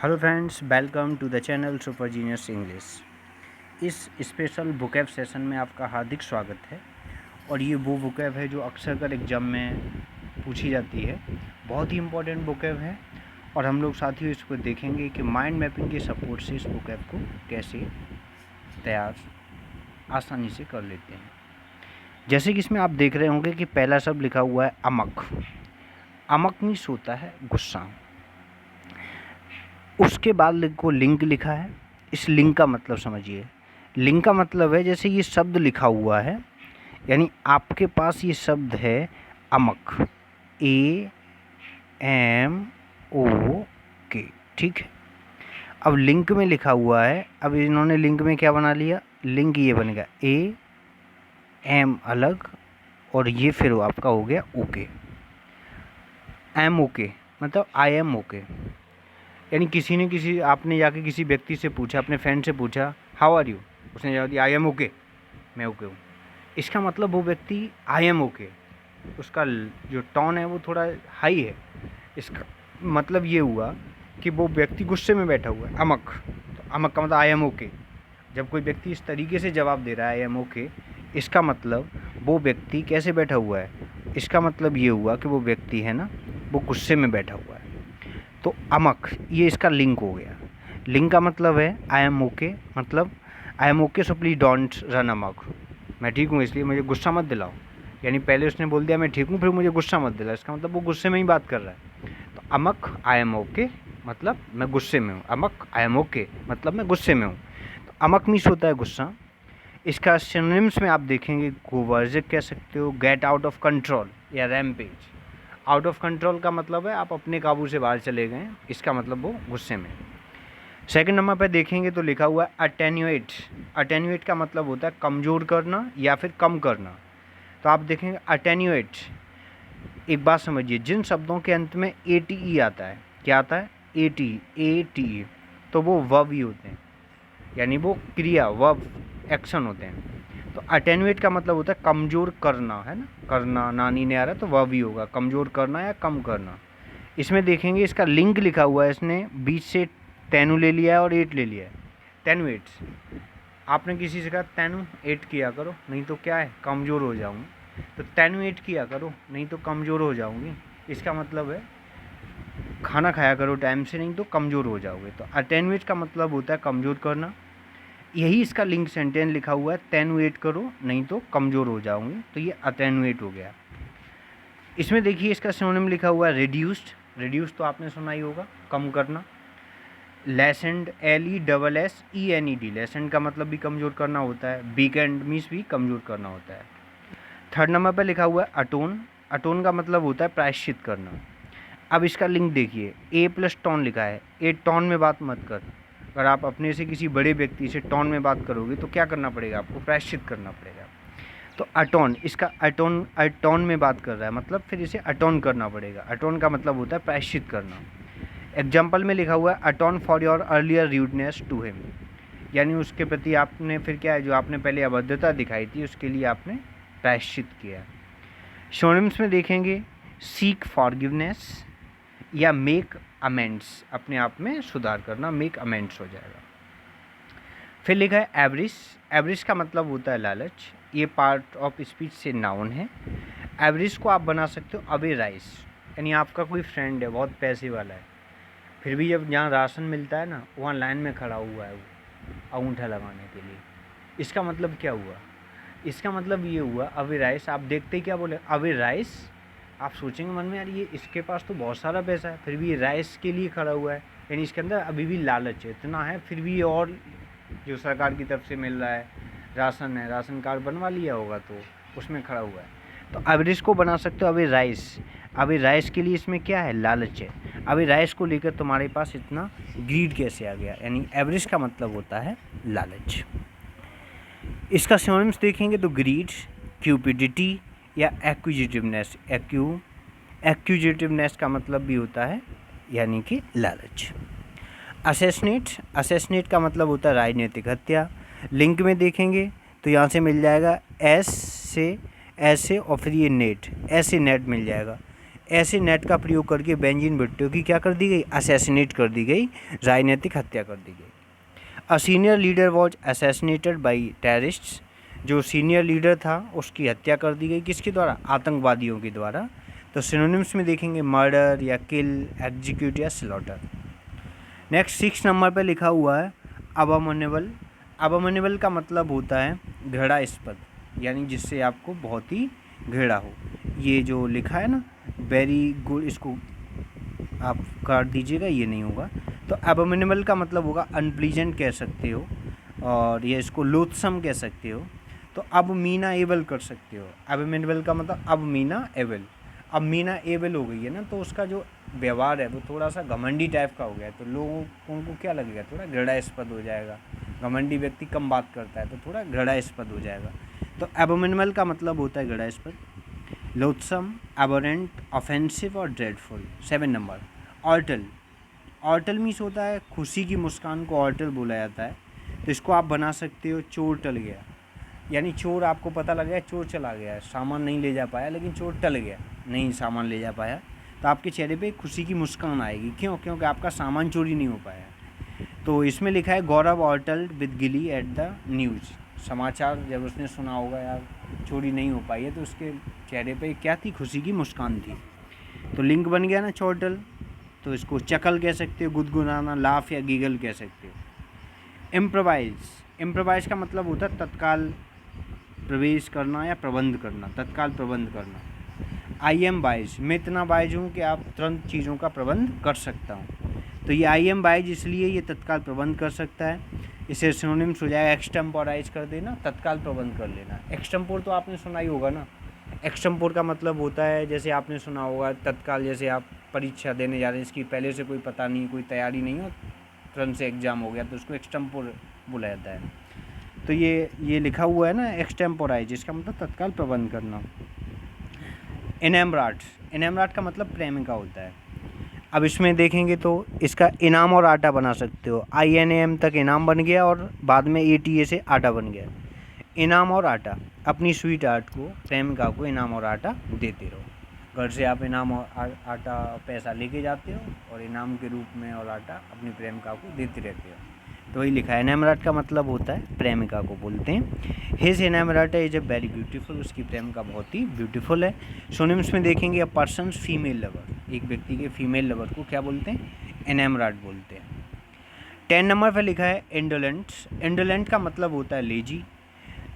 Hello friends, welcome to the channel super genius English. इस special vocab session में आपका हार्दिक स्वागत है। और ये वो बुकैब है जो अक्सर कर एग्ज़ाम में पूछी जाती है। बहुत ही इम्पोर्टेंट बुकैब है और हम लोग साथियों इसको देखेंगे कि माइंड मैपिंग के सपोर्ट से इस बुकैब को कैसे तैयार आसानी से कर लेते हैं। जैसे कि इसमें आप देख रहे होंगे कि पहला शब्द लिखा हुआ है अमक। अमक मीन्स होता है गुस्सा। उसके बाद को लिंक लिखा है। इस लिंक का मतलब समझिए। लिंक का मतलब है जैसे ये शब्द लिखा हुआ है, यानी आपके पास ये शब्द है अमक, AMOK, ठीक है। अब लिंक में लिखा हुआ है, अब इन्होंने लिंक में क्या बना लिया, लिंक ये बनेगा AM अलग और ये फिर आपका हो गया ओके। MOK मतलब आई एम ओके, यानी किसी ने आपने जाके किसी व्यक्ति से पूछा, अपने फ्रेंड से पूछा हाउ आर यू, उसने जवाब दिया आई एम ओके, मैं ओके हूँ। इसका मतलब वो व्यक्ति आई एम ओके, उसका जो टोन है वो थोड़ा हाई है। इसका मतलब ये हुआ कि वो व्यक्ति गुस्से में बैठा हुआ है, अमक। तो अमक का मतलब आई एम ओके। जब कोई व्यक्ति इस तरीके से जवाब दे रहा है आई एम ओके, इसका मतलब वो व्यक्ति कैसे बैठा हुआ है, इसका मतलब ये हुआ कि वो व्यक्ति है ना, वो गुस्से में बैठा हुआ है। तो अमक ये इसका लिंक हो गया। लिंक का मतलब है आई एम ओके, मतलब I am okay so please don't run अमक। मैं ठीक हूँ इसलिए मुझे गुस्सा मत दिलाओ। यानी पहले उसने बोल दिया मैं ठीक हूँ, फिर मुझे गुस्सा मत दिलाओ, इसका मतलब वो गुस्से में ही बात कर रहा है। तो अमक आई एम ओके मतलब मैं गुस्से में हूँ, अमक आई एम ओके मतलब मैं गुस्से में हूँ। तो अमक मीन्स होता है गुस्सा। इसका सिनोनिम्स में आप देखेंगे गोवर्जिक कह सकते हो, गेट आउट ऑफ कंट्रोल या रैम्पेज। आउट ऑफ कंट्रोल का मतलब है आप अपने काबू से बाहर चले गए, इसका मतलब वो गुस्से में। सेकंड नंबर पे देखेंगे तो लिखा हुआ है अटेन्यूएट। अटेन्यूएट का मतलब होता है कमज़ोर करना या फिर कम करना। तो आप देखेंगे अटेन्यूएट, एक बात समझिए, जिन शब्दों के अंत में ATE आता है, क्या आता है ATE, तो वो वर्ब ही होते हैं, यानी वो क्रिया वर्ब एक्शन होते हैं। तो अटेन्यूएट का मतलब होता है कमज़ोर करना, है ना, करना नानी ने आ रहा है तो वह भी होगा कमज़ोर करना या कम करना। इसमें देखेंगे इसका लिंक लिखा हुआ है, इसने बीच से टेनु ले लिया है और 8 ले लिया है। टेनुएट, आपने किसी से कहा टेनु 8 किया करो नहीं तो क्या है कमज़ोर हो जाऊँगी, तो टेनुएट किया करो नहीं तो कमज़ोर हो जाऊँगी, इसका मतलब है खाना खाया करो टाइम से नहीं तो कमज़ोर हो जाओगे। तो अटेन्यूएट का मतलब होता है कमज़ोर करना। यही इसका लिंक सेंटेंस लिखा हुआ है, टेनुएट करो नहीं तो कमज़ोर हो जाऊंगी, तो ये अटेनुएट हो गया। इसमें देखिए इसका सिनोनिम लिखा हुआ है रिड्यूस्ड। रिड्यूस तो आपने सुना ही होगा, कम करना। लेसेंड, LESSENED, लेसेंड का मतलब भी कमज़ोर करना होता है। वीकेंड मीन्स भी कमज़ोर करना होता है। थर्ड नंबर पर लिखा हुआ है अटोन। अटोन का मतलब होता है प्रायश्चित करना। अब इसका लिंक देखिए, A+ टोन लिखा है, ए टोन में बात मत कर। अगर आप अपने से किसी बड़े व्यक्ति से टोन में बात करोगे तो क्या करना पड़ेगा, आपको प्रायश्चित करना पड़ेगा। तो अटोन, इसका अटोन में बात कर रहा है, मतलब फिर इसे अटोन करना पड़ेगा। अटोन का मतलब होता है प्रायश्चित करना। एग्जाम्पल में लिखा हुआ है atone for your earlier rudeness to him, यानी उसके प्रति आपने फिर क्या है, जो आपने पहले अभद्रता दिखाई थी उसके लिए आपने प्रायश्चित किया। सिनोनिम्स में देखेंगे सीक फॉरगिवनेस या मेक अमेंड्स, अपने आप में सुधार करना, मेक अमेंड्स हो जाएगा। फिर लिखा है एवरिश। एवरिश का मतलब होता है लालच। ये पार्ट ऑफ स्पीच से नाउन है। एवरिश को आप बना सकते हो अवे राइस, यानी आपका कोई फ्रेंड है बहुत पैसे वाला है, फिर भी जब जहाँ राशन मिलता है ना वहाँ लाइन में खड़ा हुआ है वो अंगूठा लगाने के लिए। इसका मतलब क्या हुआ, इसका मतलब ये हुआ अवे राइस। आप देखते ही क्या बोले अवे राइस, आप सोचेंगे मन में यार ये इसके पास तो बहुत सारा पैसा है फिर भी ये राइस के लिए खड़ा हुआ है, यानी इसके अंदर अभी भी लालच है, इतना है फिर भी ये और जो सरकार की तरफ से मिल रहा है राशन है, राशन कार्ड बनवा लिया होगा तो उसमें खड़ा हुआ है। तो एवरेज को बना सकते हो अभी राइस। अभी राइस के लिए इसमें क्या है, लालच है। अभी राइस को लेकर तुम्हारे पास इतना ग्रीड कैसे आ गया, यानी एवरेज का मतलब होता है लालच। इसका सिनोनिम्स देखेंगे तो ग्रीड, क्यूपिडिटी या एक्विजिटिवनेस। एक्विजिटिवनेस का मतलब भी होता है यानी कि लालच। असैसिनेट, असैसिनेट का मतलब होता है राजनीतिक हत्या। लिंक में देखेंगे तो यहाँ से मिल जाएगा एस से ऐसे और फिर ये नेट, ऐसे नेट मिल जाएगा। ऐसे नेट का प्रयोग करके बेंजीन भुट्टो की क्या कर दी गई, असैसिनेट कर दी गई, राजनीतिक हत्या कर दी गई। A senior leader was assassinated by terrorists, जो सीनियर लीडर था उसकी हत्या कर दी गई, किसके द्वारा, आतंकवादियों के द्वारा। तो सिनोनिम्स में देखेंगे मर्डर या किल, एग्जीक्यूट या स्लॉटर। नेक्स्ट 6 नंबर पे लिखा हुआ है अबोमिनेबल। अबोमिनेबल का मतलब होता है घृणास्पद, यानी जिससे आपको बहुत ही घृणा हो। ये जो लिखा है ना वेरी गुड, इसको आप काट दीजिएगा, ये नहीं होगा। तो अबोमिनेबल का मतलब होगा अनप्लीजेंट कह सकते हो, और ये इसको लोथसम कह सकते हो। तो अब मीना एबल कर सकते हो। अबोमिनेबल का मतलब अब मीना एबल, अब मीना एबल हो गई है ना, तो उसका जो व्यवहार है वो थोड़ा सा घमंडी टाइप का हो गया है, तो लोगों को क्या लगेगा, थोड़ा घृणास्पद हो जाएगा। घमंडी व्यक्ति कम बात करता है तो थोड़ा घृणास्पद हो जाएगा। तो एबोमिनेबल का मतलब होता है घृणास्पद, लोथसम, एबोरेंट, ऑफेंसिव और ड्रेडफुल। 7 नंबर ऑर्टल। ऑर्टल मीन्स होता है खुशी की मुस्कान को ऑर्टल बोला जाता है। तो इसको आप बना सकते हो चोर टल गया, यानी चोर आपको पता लग गया चोर चला गया है, सामान नहीं ले जा पाया लेकिन चोर टल गया, नहीं सामान ले जा पाया, तो आपके चेहरे पे खुशी की मुस्कान आएगी। क्यों, क्योंकि आपका सामान चोरी नहीं हो पाया। तो इसमें लिखा है गौरव ऑर्टल्ड विद गिली एट द न्यूज़। समाचार जब उसने सुना होगा यार चोरी नहीं हो पाई है, तो उसके चेहरे पे क्या थी, खुशी की मुस्कान थी। तो लिंक बन गया ना चोर्टल। तो इसको चकल कह सकते हो, गुदगुदाना, लाफ या गीगल कह सकते हो। इम्प्रोवाइज। इम्प्रोवाइज का मतलब होता है तत्काल प्रवेश करना या प्रबंध करना, तत्काल प्रबंध करना। आई एम वाइज, मैं इतना वाइज हूँ कि आप तुरंत चीज़ों का प्रबंध कर सकता हूँ। तो ये आई एम वाइज इसलिए ये तत्काल प्रबंध कर सकता है। इसे सिनोनिम्स हो जाएगा एक्सटेम्पोराइज कर देना, तत्काल प्रबंध कर लेना। एक्सटेम्पोर तो आपने सुना ही होगा ना। एक्सटेम्पोर का मतलब होता है जैसे आपने सुना होगा तत्काल, जैसे आप परीक्षा देने जा रहे हैं, इसकी पहले से कोई पता नहीं, कोई तैयारी नहीं हो, तुरंत से एग्ज़ाम हो गया, तो उसको एक्सटेम्पोर बोला जाता है। तो ये लिखा हुआ है ना एक्सटेम्पोराइज, इसका मतलब तत्काल प्रबंध करना। इनेमराट। इनेमराट का मतलब प्रेमिका होता है। अब इसमें देखेंगे तो इसका इनाम और आटा बना सकते हो। INAM तक इनाम बन गया और बाद में ATA से आटा बन गया। इनाम और आटा, अपनी स्वीट आर्ट को, प्रेमिका को इनाम और आटा देते रहो। घर से आप इनाम और आटा पैसा लेके जाते हो और इनाम के रूप में और आटा अपनी प्रेमिका को देते रहते हो। तो वही लिखा है। इनेमराट का मतलब होता है प्रेमिका को बोलते हैं। His inamorata is a very beautiful, उसकी प्रेमिका बहुत ही ब्यूटीफुल है। सोनिम्स में देखेंगे अ पर्सन्स फीमेल लवर, एक व्यक्ति के फीमेल लवर को क्या बोलते हैं, इनेमराट बोलते हैं। 10 नंबर पर लिखा है इंडोलेंट। इंडोलेंट का मतलब होता है लेजी,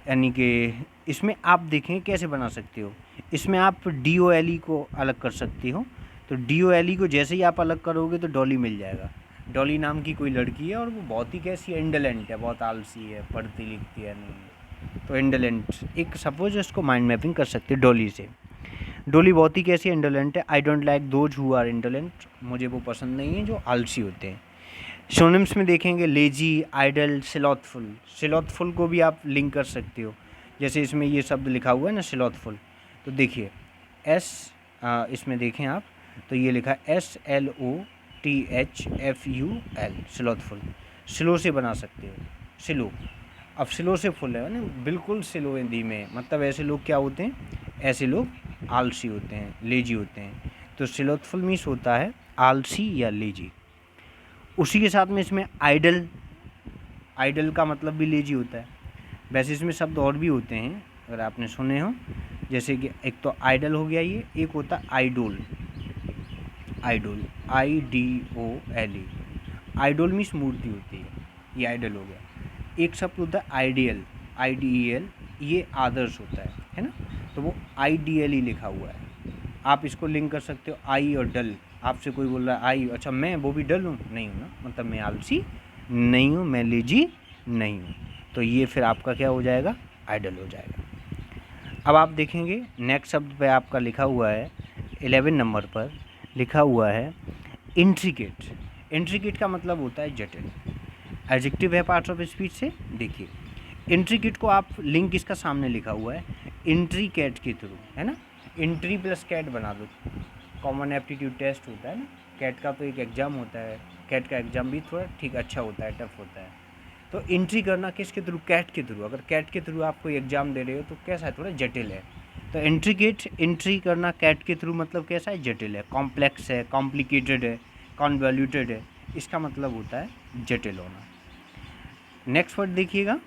यानी कि इसमें आप देखें कैसे बना सकते हो। इसमें आप DOLE को अलग कर सकते हो। तो DOLE को जैसे ही आप अलग करोगे तो डॉली मिल जाएगा। डॉली नाम की कोई लड़की है और वो बहुत ही कैसी है, इंडोलेंट है, बहुत आलसी है, पढ़ती लिखती है नहीं। तो इंडोलेंट एक सपोज इसको माइंड मैपिंग कर सकते हो डॉली से। डॉली बहुत ही कैसी इंडोलेंट है। I don't like those who are indolent, मुझे वो पसंद नहीं है जो आलसी होते हैं। सिनोनिम्स में देखेंगे लेजी, आइडल, स्लॉथफुल। स्लॉथफुल को भी आप लिंक कर सकते हो, जैसे इसमें ये शब्द लिखा हुआ है ना स्लॉथफुल। तो देखिए इसमें देखें आप, तो ये लिखा है SLOTHFUL, स्लॉथफुल। स्लो से बना सकते हो, स्लो। अब स्लो से फुल है ना, बिल्कुल स्लो है, धीमे, मतलब ऐसे लोग क्या होते हैं, ऐसे लोग आलसी होते हैं, लेजी होते हैं। तो स्लॉथफुल मीन्स होता है आलसी या लेजी। उसी के साथ में इसमें आइडल, आइडल का मतलब भी लेजी होता है। वैसे इसमें शब्द और भी होते हैं अगर आपने सुने हो, जैसे कि एक तो आइडल हो गया ये, एक होता है idol. Idol IDOLE, idol means मूर्ति होती है, ये आइडल हो गया। एक शब्द होता है आइडियल, IDEL, ये आदर्श होता है ना। तो वो IDLE लिखा हुआ है। आप इसको लिंक कर सकते हो आई और डल। आपसे कोई बोल रहा है आई, अच्छा मैं वो भी डल हूँ, नहीं हूँ ना, मतलब मैं आलसी नहीं हूँ, मैं लेजी नहीं हूँ। तो ये फिर आपका क्या हो जाएगा, आइडल हो जाएगा। अब आप देखेंगे नेक्स्ट शब्द पे आपका लिखा हुआ है 11 नंबर पर लिखा हुआ है इंट्रिकेट। इंट्रिकेट का मतलब होता है जटिल। एडजेक्टिव है पार्ट्स ऑफ स्पीच से। देखिए इंट्रिकेट को आप लिंक इसका सामने लिखा हुआ है इंट्रीकेट के थ्रू, है ना। इंट्री प्लस कैट बना दो, कॉमन एप्टीट्यूड टेस्ट होता है ना, कैट का तो एक एग्ज़ाम होता है, कैट का एग्ज़ाम भी थोड़ा ठीक अच्छा होता है, टफ होता है। तो एंट्री करना किसके थ्रू, कैट के थ्रू। अगर कैट के थ्रू आप कोई एग्ज़ाम दे रहे हो तो कैसा है, थोड़ा जटिल है। तो इंट्रिकेट, एंट्री करना कैट के थ्रू मतलब कैसा है, जटिल है, कॉम्प्लेक्स है, कॉम्प्लिकेटेड है, कॉन्वॉल्यूटेड है, इसका मतलब होता है जटिल होना। नेक्स्ट वर्ड देखिएगा,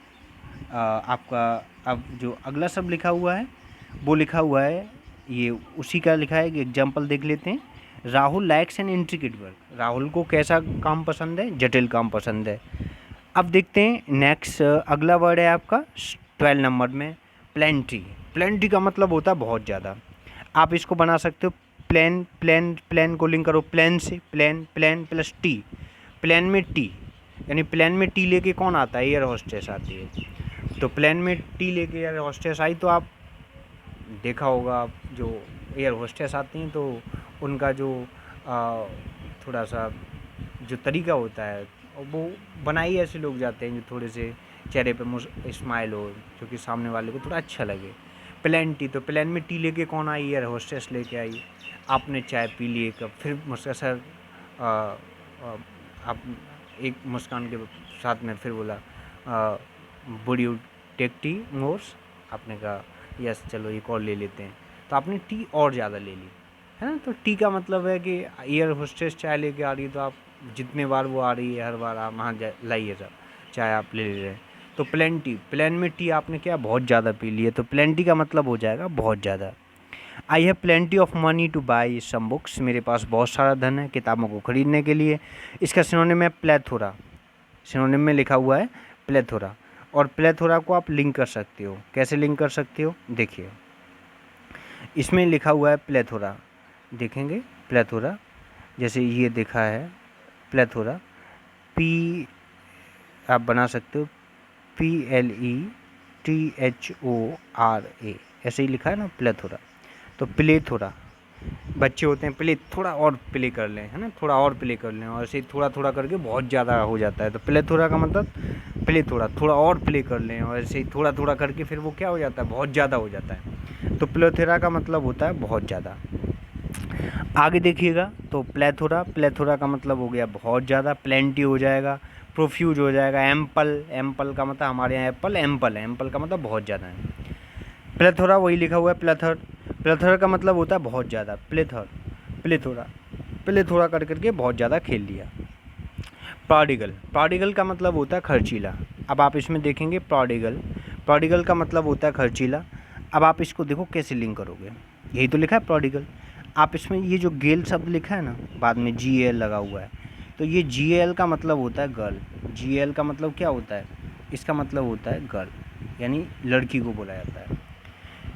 आपका अब जो अगला शब्द लिखा हुआ है वो लिखा हुआ है, ये उसी का लिखा है, एग्जाम्पल देख लेते हैं। Rahul likes an intricate work, Rahul को कैसा काम पसंद है, जटिल काम पसंद है। अब देखते हैं नेक्स्ट, अगला वर्ड है आपका 12 नंबर में, प्लेंटी। प्लेंटी का मतलब होता है बहुत ज़्यादा। आप इसको बना सकते हो प्लेन, प्लेन, प्लेन को लिंक करो प्लेन से, plain, plain plus T, plain में टी, यानी प्लेन में टी लेके कौन आता है, एयर होस्टेस आती है। तो प्लेन में टी लेके एयर होस्टेस आई, तो आप देखा होगा जो एयर होस्टेस आती हैं तो उनका जो थोड़ा सा जो तरीका होता है वो बनाई ऐसे लोग जाते हैं जो थोड़े से चेहरे पे स्माइल हो, जो कि सामने वाले को थोड़ा अच्छा लगे। प्लेन टी, तो प्लेन में टी लेके कौन आई, एयर होस्टेस लेके आई। आपने चाय पी ली एक कप, फिर मुस्कुराकर आप एक मुस्कान के साथ में फिर बोला would you take tea morse, आपने कहा यस चलो एक और ले लेते हैं, तो आपने टी और ज़्यादा ले ली, है ना। तो टी का मतलब है कि एयर होस्टेस चाय लेके आ रही है, तो आप जितने बार वो आ रही है हर बार आप वहाँ लाइए सर चाय आप ले रहे हैं। तो प्लेंटी, प्लेन में टी आपने क्या बहुत ज़्यादा पी ली है, तो प्लेंटी का मतलब हो जाएगा बहुत ज़्यादा। I have plenty of money to buy some books, मेरे पास बहुत सारा धन है किताबों को खरीदने के लिए। इसका सिनोनिम है प्लेथोरा, सिनोनिम में लिखा हुआ है प्लेथोरा। और प्लेथोरा को आप लिंक कर सकते हो, कैसे लिंक कर सकते हो, देखिए इसमें लिखा हुआ है प्लेथोरा, देखेंगे प्लेथोरा, जैसे ये देखा है प्लेथोरा, पी आप बना सकते हो PLETHORA, ऐसे ही लिखा है ना प्लेथोरा। तो प्लेथोरा, बच्चे होते हैं प्ले, थोड़ा और प्ले कर लें, है ना, थोड़ा और प्ले कर लें, और ऐसे ही थोड़ा थोड़ा करके बहुत ज़्यादा हो जाता है। तो प्लेथोरा का मतलब प्ले, थोड़ा थोड़ा और प्ले कर लें, और ऐसे ही थोड़ा थोड़ा करके फिर वो क्या हो जाता है, बहुत ज़्यादा हो जाता है। तो प्लेथोरा का मतलब होता है बहुत ज़्यादा। आगे देखिएगा, तो प्लेथोरा, प्लेथोरा का मतलब हो गया बहुत ज़्यादा, प्लेंटी हो जाएगा, प्रोफ्यूज हो जाएगा, एम्पल, एम्पल का मतलब हमारे यहाँ एप्पल एम्पल है, एम्पल का मतलब बहुत ज़्यादा है। प्लेथोरा वही लिखा हुआ है प्लेथर, प्लेथर का मतलब होता है बहुत ज़्यादा, प्लेथर, प्लेथोरा, प्लेथोरा कर करके बहुत ज़्यादा खेल लिया। प्रोडिगल, प्रोडिगल का मतलब होता है खर्चीला। अब आप इसमें देखेंगे प्रोडिगल, प्रोडिगल का मतलब होता है खर्चीला। अब आप इसको देखो कैसे लिंक करोगे, यही तो लिखा है प्रोडिगल। आप इसमें ये जो गेल शब्द लिखा है ना, बाद में GAL लगा हुआ है, तो ये GAL का मतलब होता है गर्ल। GAL का मतलब क्या होता है, इसका मतलब होता है गर्ल, यानी लड़की को बोला जाता है।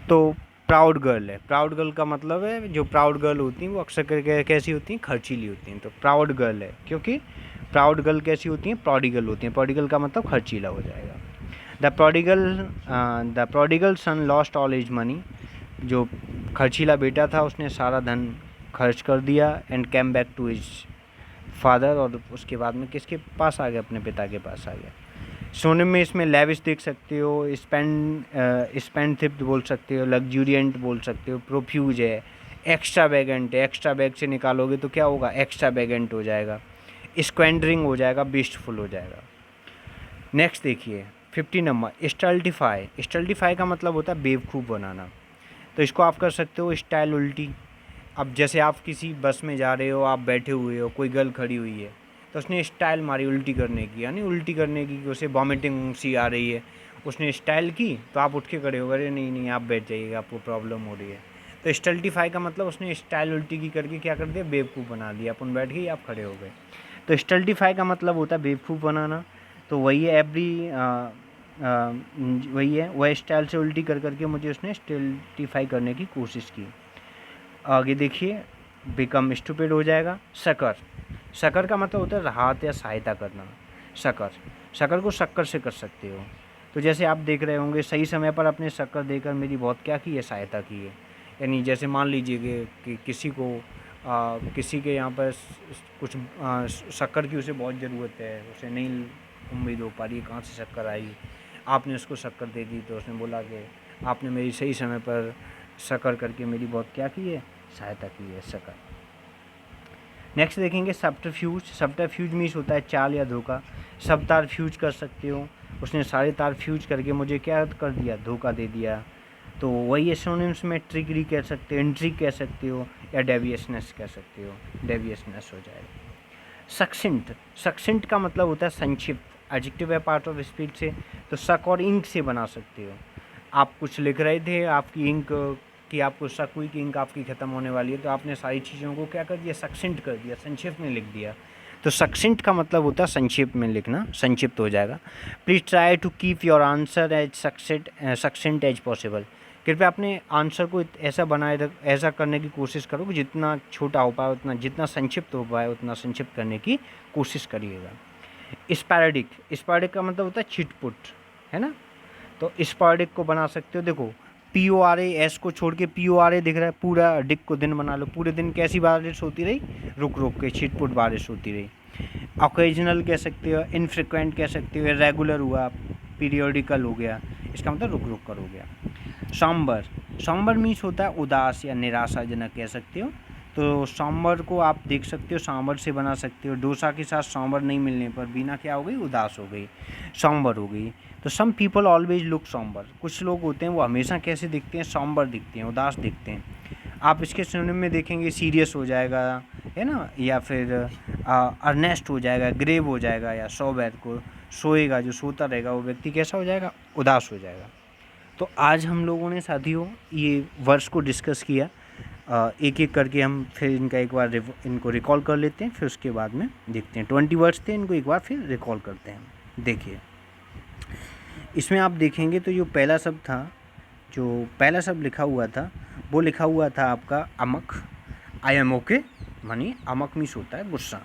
तो प्राउड गर्ल है, प्राउड गर्ल का मतलब है जो प्राउड गर्ल होती हैं वो अक्सर करके कैसी होती हैं, खर्चीली होती हैं। तो प्राउड गर्ल है, क्योंकि प्राउड गर्ल कैसी होती हैं, प्रोडिगल होती हैं, प्रोडिगल का मतलब खर्चीला हो जाएगा। The prodigal sun lost all his money, जो खर्चीला बेटा था उसने सारा धन खर्च कर दिया, and came back to his father, और उसके बाद में किसके पास आ गया, अपने पिता के पास आ गया। सोने में इसमें लेविश देख सकते हो, स्पेंडथ्रिफ्ट बोल सकते हो, लग्जूरियंट बोल सकते हो, प्रोफ्यूज है, एक्स्ट्रा बैगेंट है, एक्स्ट्रा बैग से निकालोगे तो क्या होगा, एक्स्ट्रा बैगेंट हो जाएगा, स्क्वेंडरिंग हो जाएगा, बेस्टफुल हो जाएगा। नेक्स्ट देखिए 50 नंबर, स्टल्टिफाई, स्टल्टिफाई का मतलब होता है बेवकूफ़ बनाना। तो इसको आप कर सकते हो स्टाइल उल्टी। अब जैसे आप किसी बस में जा रहे हो, आप बैठे हुए हो, कोई गर्ल खड़ी हुई है, तो उसने स्टाइल मारी उल्टी करने की, यानी उल्टी करने की, कि उसे वॉमिटिंग सी आ रही है, उसने स्टाइल की, तो आप उठ के खड़े हो गए, नहीं नहीं आप बैठ जाइएगा, आपको प्रॉब्लम हो रही है। तो स्टल्टिफाई का मतलब उसने स्टाइल उल्टी की करके क्या कर दिया, बेवकूफ़ बना दिया, अपन बैठ गए आप खड़े हो गए। तो स्टल्टिफाई का मतलब होता है बेवकूफ़ बनाना। तो वही है वही है, वह स्टाइल से उल्टी कर करके मुझे उसने स्टल्टिफाई करने की कोशिश की। आगे देखिए, बिकम स्टूपिड हो जाएगा। शकर, शकर का मतलब होता है राहत या सहायता करना। शकर, शकर को शक्कर से कर सकते हो। तो जैसे आप देख रहे होंगे सही समय पर अपने शक्कर देकर मेरी बहुत क्या की है, सहायता की है। यानी जैसे मान लीजिए कि किसी को किसी के यहाँ पर कुछ शक्कर की उसे बहुत ज़रूरत है, उसे नहीं उम्मीद हो पा रही है कहाँ से शक्कर आएगी, आपने उसको शक्कर दे दी, तो उसने बोला कि आपने मेरी सही समय पर शक्कर करके मेरी बहुत क्या की है, सहायता की है, शक्कर। नेक्स्ट देखेंगे सब्टरफ्यूज, सब्टरफ्यूज मीन्स होता है चाल या धोखा। सब तार फ्यूज कर सकते हो, उसने सारे तार फ्यूज करके मुझे क्या कर दिया, धोखा दे दिया। तो वही है सिनोनिम्स में ट्रिकरी कह सकते हो, इंट्रिग कह सकते हो, या डेवियसनेस कह सकते हो, डेवियसनेस हो जाएगा। सक्सेंट, सक्सेंट का मतलब होता है संक्षिप्त, एडजेक्टिव है पार्ट ऑफ स्पीच से, तो सक और इंक से बना सकते हो। आप कुछ लिख रहे थे, आपकी इंक कि आपको शक हुई कि इंक आपकी ख़त्म होने वाली है, तो आपने सारी चीज़ों को क्या कर दिया, सक्सेंट कर दिया, संक्षिप्त में लिख दिया। तो सक्सेंट का मतलब होता है संक्षिप्त में लिखना, संक्षिप्त हो जाएगा। Please try to keep your answer as succinct as possible. कृपया अपने आंसर को ऐसा ऐसा करने की कोशिश करो कि जितना छोटा हो पाए उतना, जितना संक्षिप्त हो पाए उतना संक्षिप्त करने की कोशिश करिएगा। स्पैरेडिक, स्पैरेडिक का मतलब होता है छिटपुट, है ना। तो स्पैरेडिक को बना सकते हो, देखो PORA, एस को छोड़ के PORA दिख रहा है, पूरा डिक को दिन बना लो। पूरे दिन कैसी बारिश होती रही, रुक रुक के छिटपुट बारिश होती रही। ओकेजनल कह सकते हो, इनफ्रिक्वेंट कह सकते हो, रेगुलर हुआ, पीरियोडिकल हो गया, इसका मतलब रुक रुक कर हो गया। सॉम्बर, सॉम्बर मीन्स होता है उदास या निराशाजनक कह सकते हो। तो सॉम्बर को आप देख सकते हो, सांबर से बना सकते हो। डोसा के साथ सांबर नहीं मिलने पर बीना क्या हो गई, उदास हो गई, सॉम्बर हो गई। तो some people always look sombre, कुछ लोग होते हैं वो हमेशा कैसे दिखते हैं, सॉम्बर दिखते हैं, उदास दिखते हैं। आप इसके सिनोनिम में देखेंगे सीरियस हो जाएगा, है ना, या फिर अर्नेस्ट हो जाएगा, ग्रेव हो जाएगा, या सोबर को सोएगा, जो सोता रहेगा वो व्यक्ति कैसा हो जाएगा, उदास हो जाएगा। तो आज हम लोगों ने साथियों ये वर्ड्स को डिस्कस किया, एक एक करके हम फिर इनका एक बार इनको रिकॉल कर लेते हैं, फिर उसके बाद में देखते हैं। 20 वर्ड्स थे, इनको एक बार फिर रिकॉल करते हैं। देखिए इसमें आप देखेंगे तो जो पहला शब्द था, जो पहला शब्द लिखा हुआ था, वो लिखा हुआ था आपका अमक, आई एम ओके, मानी अमक मीन्स होता है गुस्सा।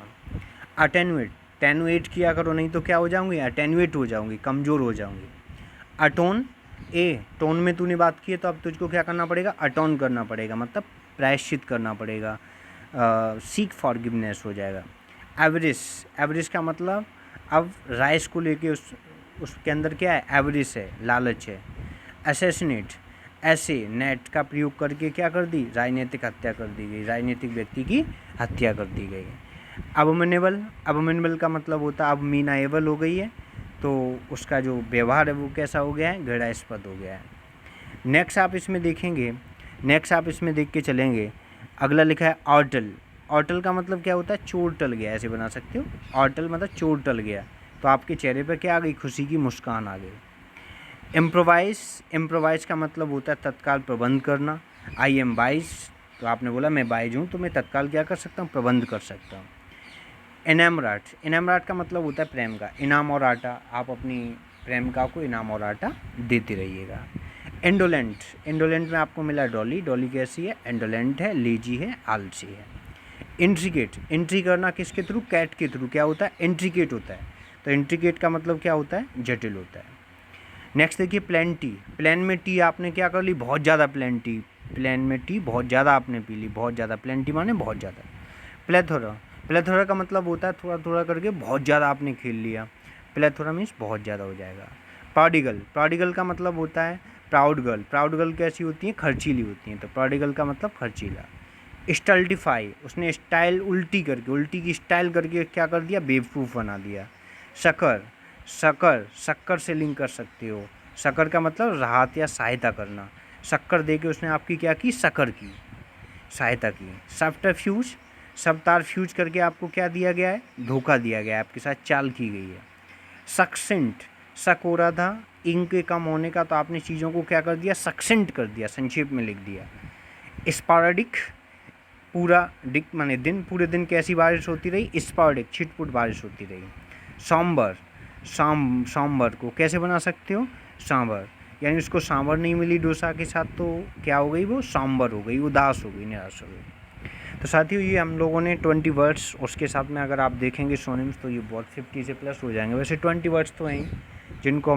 अटेनुएट, टेनुएट किया करो नहीं तो क्या हो जाऊंगी, अटेनुएट हो जाऊंगी, कमज़ोर हो जाऊंगी। अटोन, टोन में तूने बात की है तो अब तुझको क्या करना पड़ेगा, अटोन करना पड़ेगा, मतलब प्रायश्चित करना पड़ेगा, सीक फॉरगिवनेस हो जाएगा। एवरिस, एवरिस का मतलब अब राइस को लेके उसके अंदर क्या है, एवरिस है, लालच है। असैसिनेट, ऐसे नेट का प्रयोग करके क्या कर दी, राजनीतिक हत्या कर दी गई, राजनीतिक व्यक्ति की हत्या कर दी गई। अबोमिनेबल, अबोमिनेबल का मतलब होता है अब मीनाएबल हो गई है, तो उसका जो व्यवहार है वो कैसा हो गया है, घृणास्पद हो गया है। नेक्स्ट आप इसमें देखेंगे, नेक्स्ट आप इसमें देख के चलेंगे, अगला लिखा है ऑर्टल। ऑर्टल का मतलब क्या होता है, चोट टल गया, ऐसे बना सकते हो। ऑर्टल मतलब चोट टल गया, तो आपके चेहरे पर क्या आ गई, खुशी की मुस्कान आ गई। इम्प्रोवाइज, इम्प्रोवाइज का मतलब होता है तत्काल प्रबंध करना। आई एम वाइज, तो आपने बोला मैं वाइज हूँ, तो मैं तत्काल क्या कर सकता हूँ, प्रबंध कर सकता हूँ। इनामराट, इनामराट का मतलब होता है प्रेम का, इनाम और आटा, आप अपनी प्रेमिका को इनाम और आटा देते रहिएगा। इंडोलेंट, इंडोलेंट में आपको मिला डॉली, डॉली कैसी है, इंडोलेंट है, लेजी है, आलसी है। इंट्रिकेट, एंट्री करना किसके थ्रू, कैट के थ्रू, क्या होता है, इंट्रिकेट होता है। तो इंट्रिकेट का मतलब क्या होता है, जटिल होता है। नेक्स्ट देखिए प्लेंटी, प्लेन में टी आपने क्या कर ली, बहुत ज़्यादा प्लेंटी, प्लेन में टी बहुत ज़्यादा आपने पी ली, बहुत ज़्यादा, प्लेंटी माने बहुत ज़्यादा। प्लेथोरा, प्लेथोरा का मतलब होता है थोड़ा थोड़ा करके बहुत ज़्यादा आपने खेल लिया, प्लेथोरा मीन्स बहुत ज़्यादा हो जाएगा। प्रोडिगल, प्रोडिगल का मतलब होता है प्राउड गर्ल, प्राउड गर्ल कैसी होती है, खर्चीली होती हैं, तो प्रोडिगल का मतलब खर्चीला। स्टल्टिफाई, उसने स्टाइल उल्टी करके, उल्टी की स्टाइल करके क्या कर दिया, बेवकूफ़ बना दिया। शकर, शक्कर, शक्कर से लिंक कर सकते हो, शक्कर का मतलब राहत या सहायता करना, शक्कर दे के उसने आपकी क्या की, शक्कर की सहायता की। सब्टरफ्यूज, सब्टरफ्यूज करके आपको क्या दिया गया है, धोखा दिया गया है, आपके साथ चाल की गई है। सक्सेंट, शक हो रहा था इंक के कम होने का, तो आपने चीज़ों को क्या कर दिया, सक्सेंट कर दिया, संक्षेप में लिख दिया। स्पॉराडिक, पूरा डिक माने दिन, पूरे दिन कैसी बारिश होती रही, स्पॉराडिक, छिटपुट बारिश होती रही। सॉम्बर, सांबर को कैसे बना सकते हो, सांबर, यानी उसको सांबर नहीं मिली डोसा के साथ, तो क्या हो गई, वो सांबर हो गई, उदास हो गई, निराश हो गई। तो साथियों ये हम लोगों ने 20 वर्ड्स, उसके साथ में अगर आप देखेंगे सोनिम्स तो ये बहुत 50 से प्लस हो जाएंगे। वैसे 20 वर्ड्स तो हैं जिनको हम